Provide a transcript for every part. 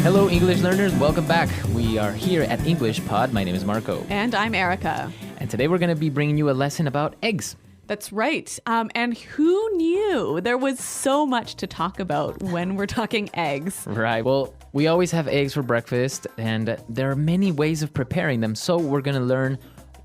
Hello, English learners. Welcome back. We are here at English Pod. My name is Marco. And I'm Erica. And today we're going to be bringing you a lesson about eggs. That's right. And who knew there was so much to talk about when we're talking eggs? Right. Well, we always have eggs for breakfast, and there are many ways of preparing them. So we're going to learn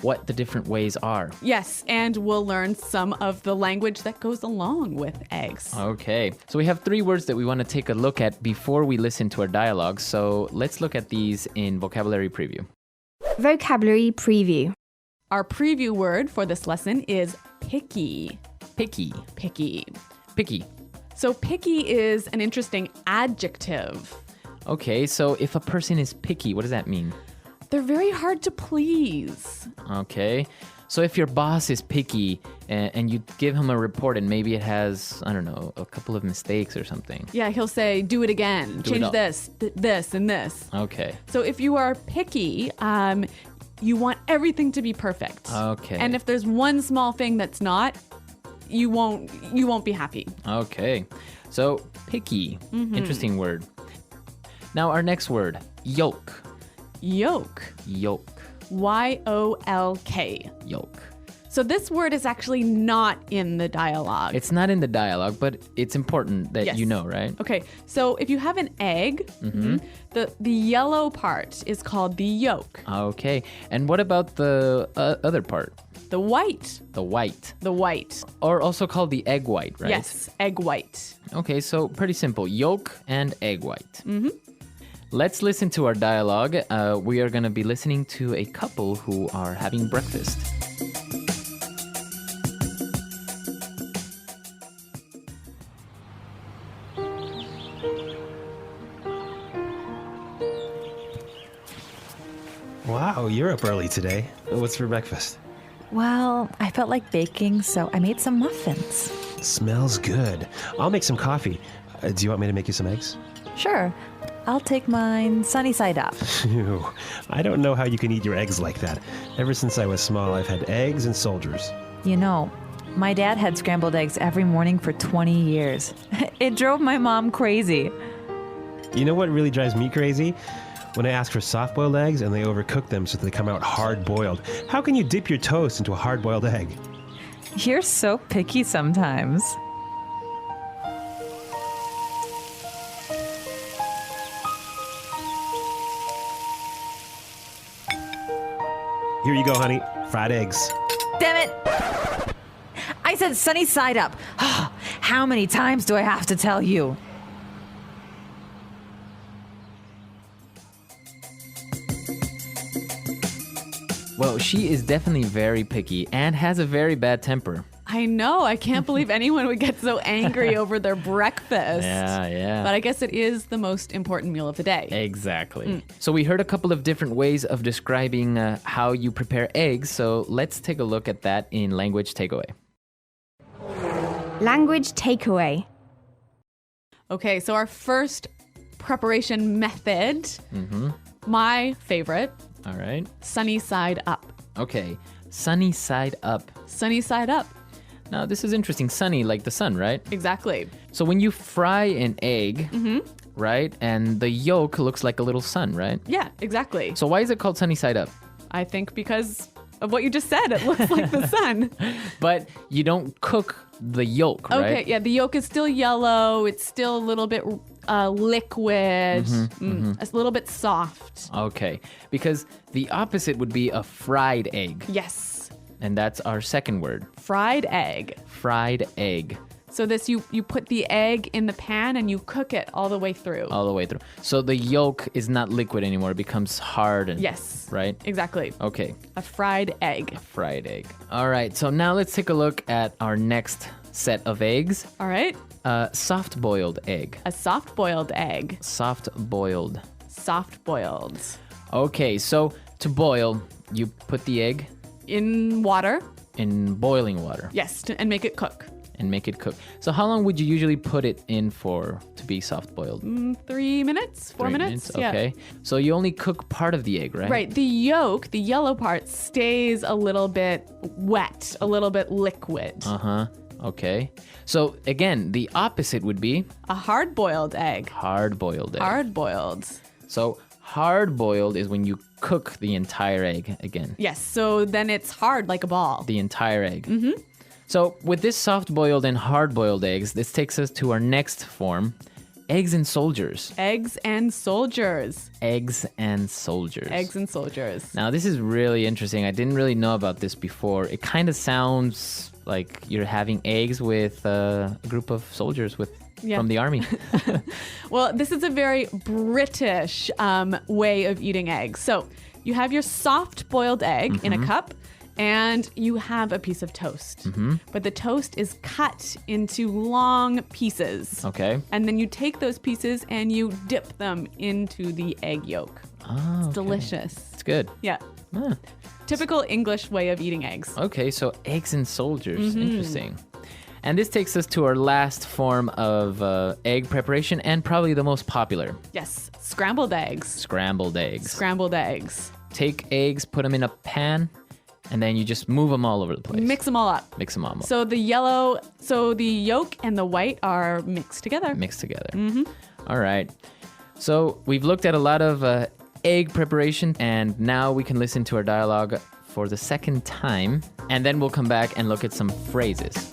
what the different ways are. Yes, and we'll learn some of the language that goes along with eggs. Okay. So we have 3 words that we want to take a look at before we listen to our dialogue. So let's look at these in vocabulary preview. Vocabulary preview. Our preview word for this lesson is picky. Picky. Picky. Picky. So picky is an interesting adjective. Okay, so if a person is picky, what does that mean? They're very hard to please. Okay. So if your boss is picky and you give him a report and maybe it has, I don't know, a couple of mistakes or something. Yeah, he'll say, do it again, change this, this, and this. Okay. So if you are picky, you want everything to be perfect. Okay. And if there's one small thing that's not, you won't be happy. Okay. So picky. Interesting word. Now our next word, yolk. Yolk. Yolk. Y-O-L-K. Yolk. So this word is actually not in the dialogue. It's not in the dialogue, but it's important that Yes. you know, right? Okay, so if you have an egg, the yellow part is called the yolk. Okay. And what about the other part? The white. The white. The white. Or also called the egg white, right? Yes, egg white. Okay, so pretty simple. Yolk and egg white. Let's listen to our dialogue. We are going to be listening to a couple who are having breakfast. Wow, you're up early today. What's for breakfast? Well, I felt like baking, so I made some muffins. Smells good. I'll make some coffee. Do you want me to make you some eggs? Sure, I'll take mine sunny side up. Phew, I don't know how you can eat your eggs like that. Ever since I was small, I've had eggs and soldiers. You know, my dad had scrambled eggs every morning for 20 years. It drove my mom crazy. You know what really drives me crazy? When I ask for soft-boiled eggs and they overcook them so they come out hard-boiled. How can you dip your toast into a hard-boiled egg? You're so picky sometimes. Here you go, honey. Fried eggs. Damn it! I said sunny side up. How many times do I have to tell you? Well, she is definitely very picky and has a very bad temper. I know. I can't believe anyone would get so angry over their breakfast. Yeah. But I guess it is the most important meal of the day. Exactly. So we heard a couple of different ways of describing how you prepare eggs. So let's take a look at that in Language Takeaway. Language takeaway. Okay, so our first preparation method, my favorite, All right. sunny side up. Okay. Sunny side up. Sunny side up. Now, this is interesting. Sunny, like the sun, right? Exactly. So when you fry an egg, right, and the yolk looks like a little sun, right? Yeah, exactly. So why is it called sunny side up? I think because of what you just said, it looks like the sun. But you don't cook the yolk, right? Okay, yeah, the yolk is still yellow. It's still a little bit liquid, a little bit soft. Okay, because the opposite would be a fried egg. Yes, And that's our second word, fried egg. fried egg, So this, you put the egg in the pan and you cook it all the way through. all the way through. So the yolk is not liquid anymore. It becomes hard. And, Yes. Right? Exactly. Okay, A fried egg. fried egg. All right, so now let's take a look at our next set of eggs. All right. Soft-boiled egg. A soft-boiled egg. Soft-boiled. Soft-boiled. Okay, so to boil, you put the egg In water. in boiling water Yes, and make it cook. and make it cook. So how long would you usually put it in for to be soft-boiled? 3 minutes? 4 3 minutes? Yeah. Okay. So you only cook part of the egg, right? Right. The yolk, the yellow part, stays a little bit wet, a little bit liquid. Uh-huh. Okay. So again, the opposite would be A hard-boiled egg. hard-boiled egg. Hard-boiled. So hard-boiled is when you cook the entire egg again. Yes, so then it's hard like a ball. The entire egg. Mm-hmm. So with this soft-boiled and hard-boiled eggs, this takes us to our next form, eggs and soldiers. Eggs and soldiers. Eggs and soldiers. Eggs and soldiers. Now, this is really interesting. I didn't really know about this before. It kind of sounds like you're having eggs with a group of soldiers from the army. Well, this is a very British way of eating eggs. So you have your soft boiled egg in a cup and you have a piece of toast. But the toast is cut into long pieces. Okay. And then you take those pieces and you dip them into the egg yolk. Oh, It's okay. delicious. It's good. Yeah. Ah. Typical English way of eating eggs. Okay, so eggs and soldiers. Interesting. And this takes us to our last form of egg preparation and probably the most popular, Yes, scrambled eggs. scrambled eggs. Scrambled eggs. Take eggs, put them in a pan, and then you just move them all over the place. Mix them all up. Mix them all So the yolk and the white are mixed together. mixed together. All right. So we've looked at a lot of egg preparation, and now we can listen to our dialogue for the second time, and then we'll come back and look at some phrases.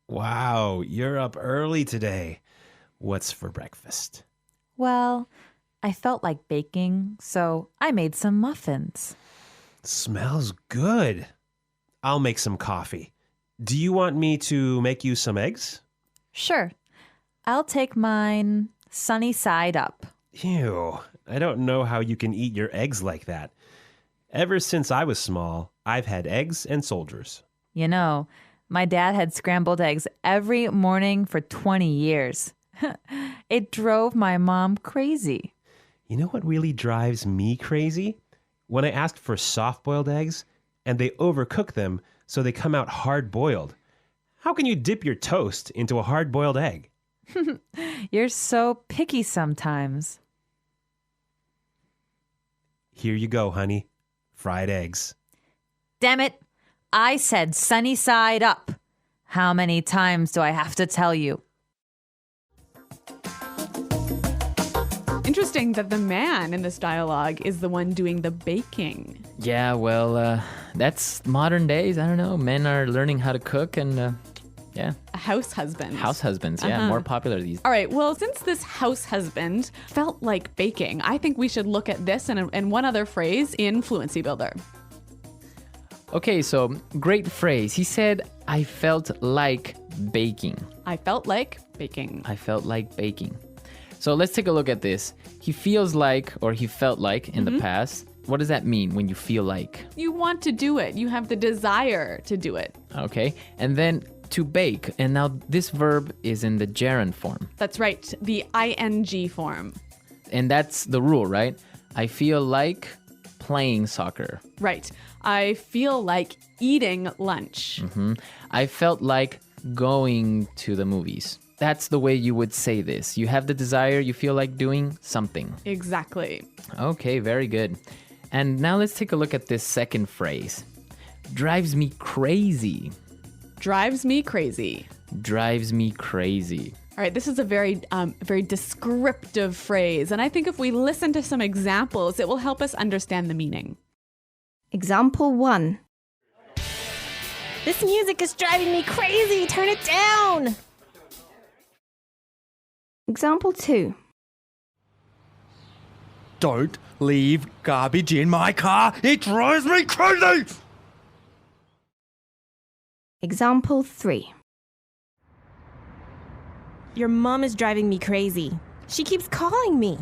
Wow, you're up early today. What's for breakfast? Well, I felt like baking, so I made some muffins. Smells good. I'll make some coffee. Do you want me to make you some eggs? Sure. I'll take mine sunny side up. Ew, I don't know how you can eat your eggs like that. Ever since I was small, I've had eggs and soldiers. You know, my dad had scrambled eggs every morning for 20 years. It drove my mom crazy. You know what really drives me crazy? When I ask for soft-boiled eggs and they overcook them so they come out hard-boiled. How can you dip your toast into a hard-boiled egg? You're so picky sometimes. Here you go, honey. Fried eggs. Damn it. I said sunny side up. How many times do I have to tell you? Interesting that the man in this dialogue is the one doing the baking. Yeah, well, that's modern days. I don't know. Men are learning how to cook and, yeah, A house husband. house husbands. Yeah, more popular these days. All right, well, since this house husband felt like baking, I think we should look at this and one other phrase in Fluency Builder. Okay, so great phrase. He said, I felt like baking. I felt like baking. I felt like baking. So let's take a look at this. He feels like, or he felt like in the past. What does that mean when you feel like? You want to do it. You have the desire to do it. Okay. And then to bake. And now this verb is in the gerund form. That's right, the ing form. And that's the rule, right? I feel like playing soccer. Right. I feel like eating lunch. I felt like going to the movies. That's the way you would say this. You have the desire, you feel like doing something. Exactly. Okay, very good. And now let's take a look at this second phrase. Drives me crazy. Drives me crazy. Drives me crazy. All right, this is a very descriptive phrase, and I think if we listen to some examples, it will help us understand the meaning. Example 1. This music is driving me crazy. Turn it down. Example 2. Don't leave garbage in my car. It drives me crazy. Example 3. Your mom is driving me crazy. She keeps calling me.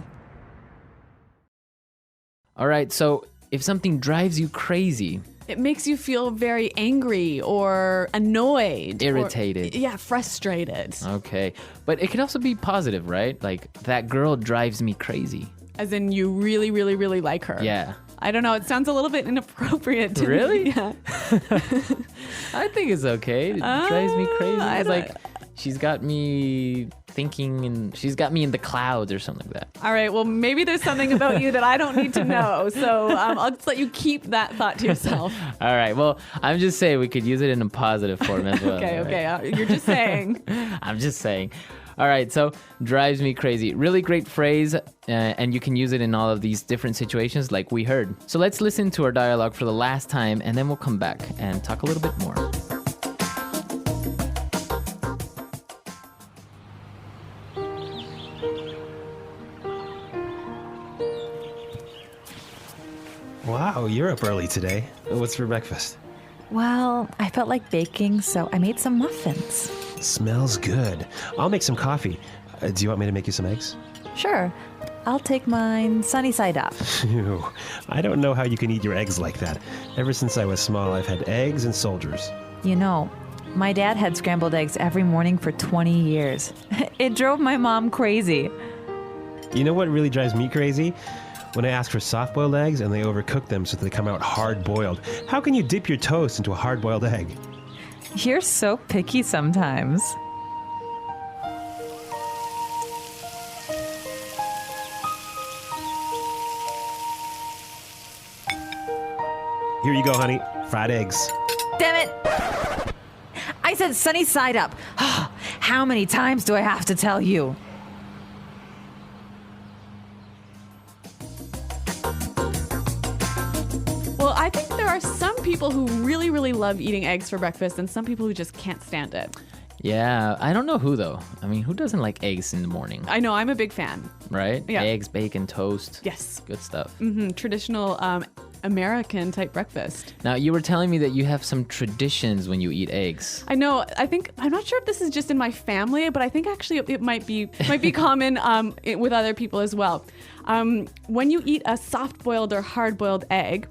All right, so if something drives you crazy, It makes you feel very angry or annoyed. Irritated. Or, frustrated. okay. But it can also be positive, right? Like, that girl drives me crazy. As in you really, really, really like her. Yeah. I don't know. It sounds a little bit inappropriate to me. Really? Yeah. I think it's okay. It drives me crazy. I It's don't- like, She's got me thinking, and she's got me in the clouds or something like that. All right. Well, maybe there's something about you that I don't need to know. So I'll just let you keep that thought to yourself. All right. Well, I'm just saying we could use it in a positive form as well. Okay. all right? Okay. You're just saying. I'm just saying. All right, so drives me crazy. Really great phrase, and you can use it in all of these different situations like we heard. So let's listen to our dialogue for the last time, and then we'll come back and talk a little bit more. Wow, you're up early today. What's for breakfast? Well, I felt like baking, so I made some muffins. Smells good. I'll make some coffee. Do you want me to make you some eggs? Sure, I'll take mine sunny side up. Ew. I don't know how you can eat your eggs like that. Ever since I was small, I've had eggs and soldiers. You know, my dad had scrambled eggs every morning for 20 years. It drove my mom crazy. You know what really drives me crazy? When I ask for soft-boiled eggs and they overcook them so that they come out hard-boiled. How can you dip your toast into a hard-boiled egg? You're so picky sometimes. Here you go, honey. Fried eggs. Damn it! I said sunny side up. How many times do I have to tell you? Well, I think there are some people who really, really love eating eggs for breakfast and some people who just can't stand it. Yeah, I don't know who though. I mean, who doesn't like eggs in the morning, I know, I'm a big fan. right? Yeah. Eggs, bacon, toast. Yes. Good stuff. Traditional American type breakfast. Now, you were telling me that you have some traditions when you eat eggs. I know. I'm not sure if this is just in my family, but I think actually it might be common with other people as well. When you eat a soft-boiled or hard-boiled egg,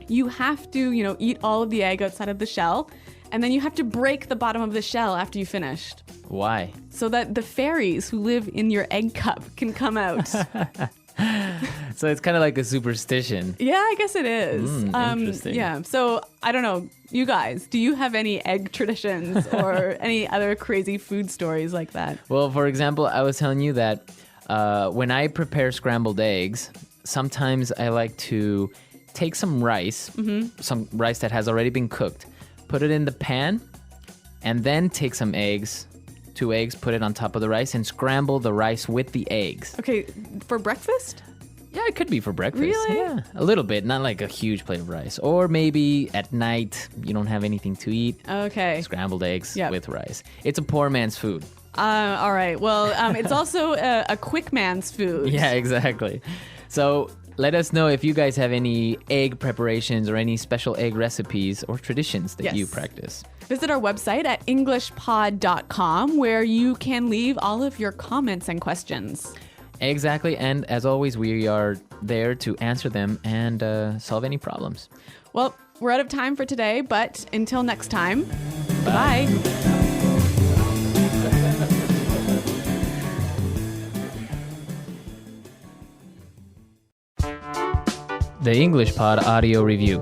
you have to, eat all of the egg outside of the shell, and then you have to break the bottom of the shell after you finished, Why? so that the fairies who live in your egg cup can come out. So it's kind of like a superstition. Yeah, I guess it is. Interesting. Yeah. So I don't know. You guys, do you have any egg traditions or any other crazy food stories like that? Well, for example, I was telling you that when I prepare scrambled eggs, sometimes I like to take some rice, some rice that has already been cooked, put it in the pan, and then take some eggs, 2 eggs, put it on top of the rice, and scramble the rice with the eggs. Okay, for breakfast? Yeah, it could be for breakfast. Really? Yeah, a little bit, not like a huge plate of rice. Or maybe at night, you don't have anything to eat. Okay. Scrambled eggs Yep. with rice. It's a poor man's food. All right. Well, it's also a quick man's food. Yeah, exactly. So let us know if you guys have any egg preparations or any special egg recipes or traditions that you Yes. practice. Visit our website at englishpod.com where you can leave all of your comments and questions. Exactly. And as always, we are there to answer them and solve any problems. Well, we're out of time for today, but until next time, bye. The English Pod Audio Review.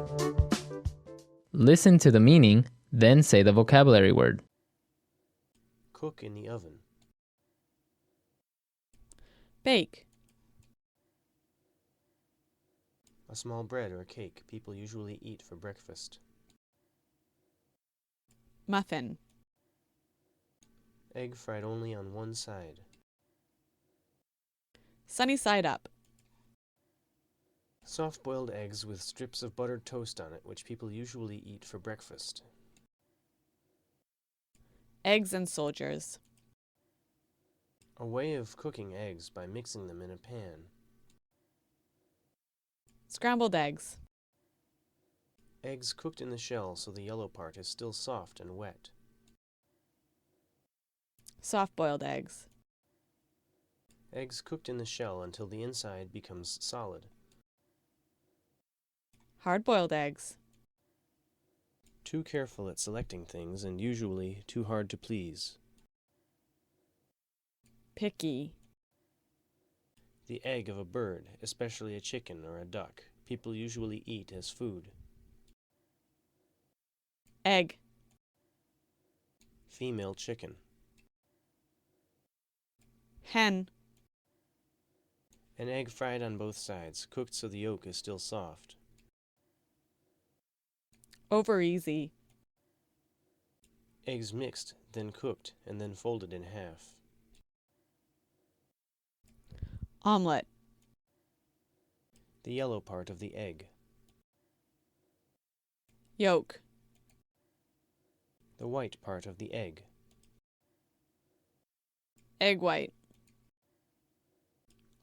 Listen to the meaning, then say the vocabulary word. Cook in the oven. Bake. A small bread or cake people usually eat for breakfast. Muffin. Egg fried only on one side. Sunny side up. Soft-boiled eggs with strips of buttered toast on it, which people usually eat for breakfast. Eggs and soldiers. A way of cooking eggs by mixing them in a pan. Scrambled eggs. Eggs cooked in the shell so the yellow part is still soft and wet. Soft-boiled eggs. Eggs cooked in the shell until the inside becomes solid. Hard-boiled eggs. Too careful at selecting things and usually too hard to please. Picky. The egg of a bird, especially a chicken or a duck, people usually eat as food. Egg. Female chicken. Hen. An egg fried on both sides, cooked so the yolk is still soft. Over easy. Eggs mixed, then cooked, and then folded in half. Omelette. The yellow part of the egg. Yolk. The white part of the egg. Egg white.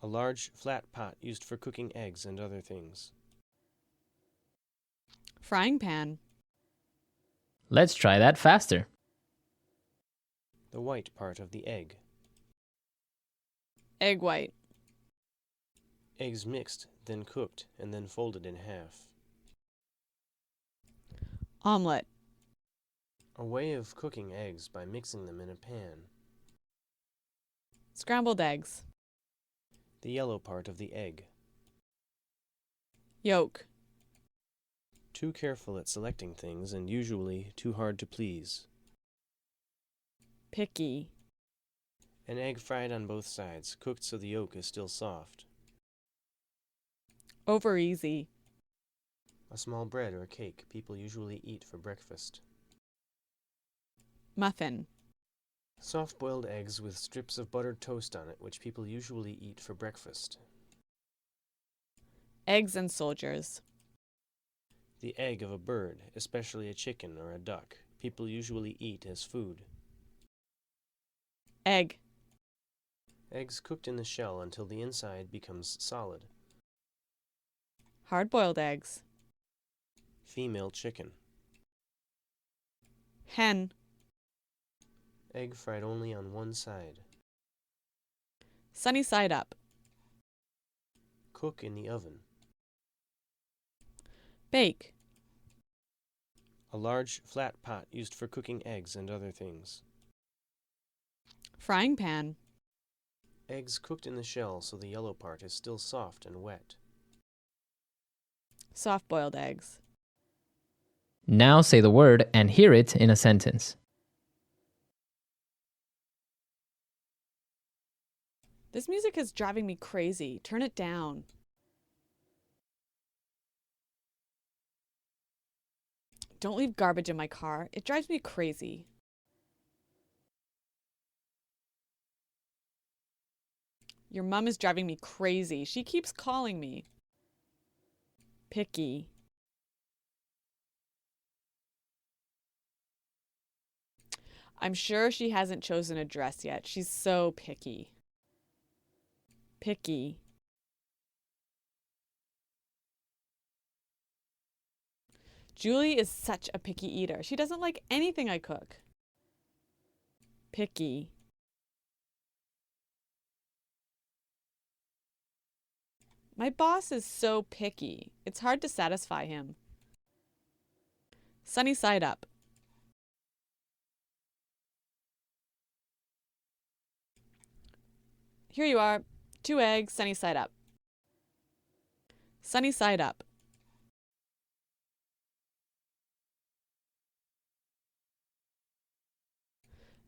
A large, flat pot used for cooking eggs and other things. Frying pan. Let's try that faster. The white part of the egg. Egg white. Eggs mixed, then cooked, and then folded in half. Omelette. A way of cooking eggs by mixing them in a pan. Scrambled eggs. The yellow part of the egg. Yolk. Too careful at selecting things and usually too hard to please. Picky. An egg fried on both sides, cooked so the yolk is still soft. Over easy. A small bread or cake people usually eat for breakfast. Muffin. Soft-boiled eggs with strips of buttered toast on it, which people usually eat for breakfast. Eggs and soldiers. The egg of a bird, especially a chicken or a duck, people usually eat as food. Egg. Eggs cooked in the shell until the inside becomes solid. Hard-boiled eggs. Female chicken. Hen. Egg fried only on one side. Sunny side up. Cook in the oven. Bake. A large, flat pot used for cooking eggs and other things. Frying pan. Eggs cooked in the shell so the yellow part is still soft and wet. Soft-boiled eggs. Now say the word and hear it in a sentence. This music is driving me crazy. Turn it down. Don't leave garbage in my car. It drives me crazy. Your mom is driving me crazy. She keeps calling me. Picky. I'm sure she hasn't chosen a dress yet. She's so picky. Picky. Julie is such a picky eater. She doesn't like anything I cook. Picky. My boss is so picky. It's hard to satisfy him. Sunny side up. Here you are. 2 eggs, sunny side up. Sunny side up.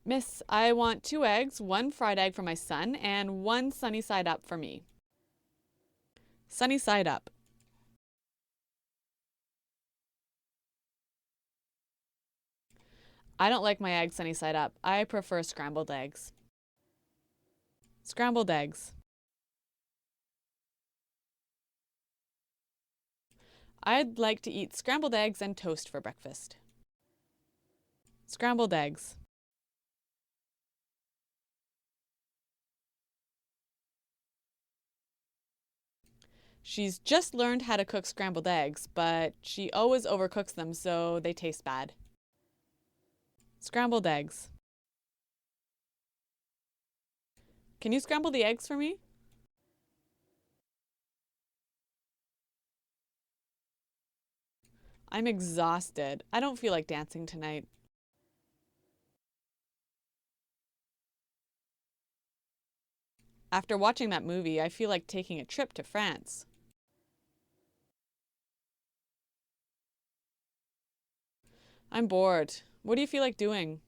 Miss, I want 2 eggs, 1 fried egg for my son, and 1 sunny side up for me. Sunny side up. I don't like my eggs sunny side up. I prefer scrambled eggs. Scrambled eggs. I'd like to eat scrambled eggs and toast for breakfast. Scrambled eggs. She's just learned how to cook scrambled eggs, but she always overcooks them so they taste bad. Scrambled eggs. Can you scramble the eggs for me? I'm exhausted. I don't feel like dancing tonight. After watching that movie, I feel like taking a trip to France. I'm bored. What do you feel like doing?